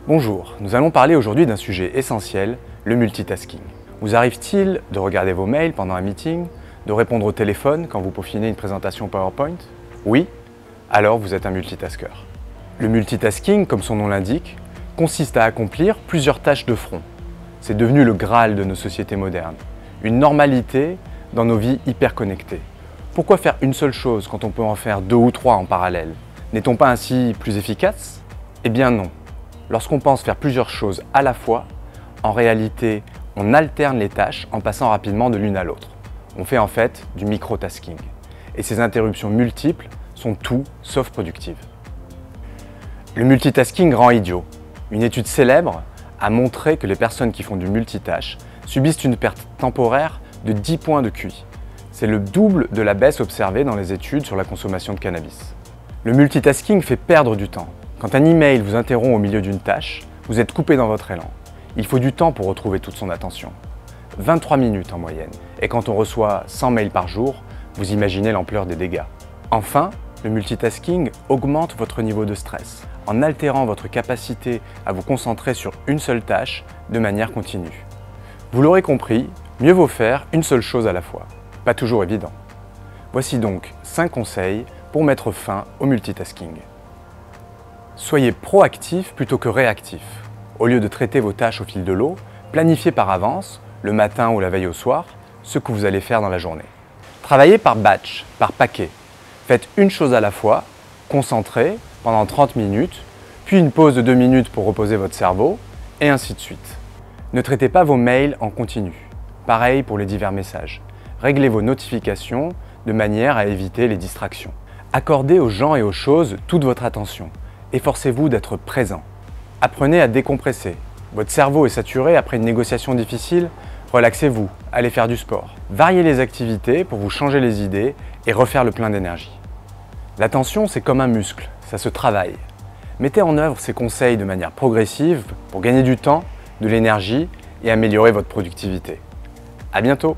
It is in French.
Bonjour, nous allons parler aujourd'hui d'un sujet essentiel, le multitasking. Vous arrive-t-il de regarder vos mails pendant un meeting, de répondre au téléphone quand vous peaufinez une présentation PowerPoint? Oui? Alors vous êtes un multitasker. Le multitasking, comme son nom l'indique, consiste à accomplir plusieurs tâches de front. C'est devenu le Graal de nos sociétés modernes, une normalité dans nos vies hyper connectées. Pourquoi faire une seule chose quand on peut en faire deux ou trois en parallèle? N'est-on pas ainsi plus efficace? Eh bien non. Lorsqu'on pense faire plusieurs choses à la fois, en réalité, on alterne les tâches en passant rapidement de l'une à l'autre. On fait en fait du microtasking. Et ces interruptions multiples sont tout sauf productives. Le multitasking rend idiot. Une étude célèbre a montré que les personnes qui font du multitâche subissent une perte temporaire de 10 points de QI. C'est le double de la baisse observée dans les études sur la consommation de cannabis. Le multitasking fait perdre du temps. Quand un email vous interrompt au milieu d'une tâche, vous êtes coupé dans votre élan. Il faut du temps pour retrouver toute son attention. 23 minutes en moyenne. Et quand on reçoit 100 mails par jour, vous imaginez l'ampleur des dégâts. Enfin, le multitasking augmente votre niveau de stress en altérant votre capacité à vous concentrer sur une seule tâche de manière continue. Vous l'aurez compris, mieux vaut faire une seule chose à la fois. Pas toujours évident. Voici donc 5 conseils pour mettre fin au multitasking. Soyez proactif plutôt que réactif. Au lieu de traiter vos tâches au fil de l'eau, planifiez par avance, le matin ou la veille au soir, ce que vous allez faire dans la journée. Travaillez par batch, par paquet. Faites une chose à la fois, concentré pendant 30 minutes, puis une pause de 2 minutes pour reposer votre cerveau, et ainsi de suite. Ne traitez pas vos mails en continu. Pareil pour les divers messages. Réglez vos notifications de manière à éviter les distractions. Accordez aux gens et aux choses toute votre attention. Efforcez-vous d'être présent. Apprenez à décompresser. Votre cerveau est saturé après une négociation difficile, relaxez-vous, allez faire du sport. Variez les activités pour vous changer les idées et refaire le plein d'énergie. L'attention, c'est comme un muscle, ça se travaille. Mettez en œuvre ces conseils de manière progressive pour gagner du temps, de l'énergie et améliorer votre productivité. À bientôt!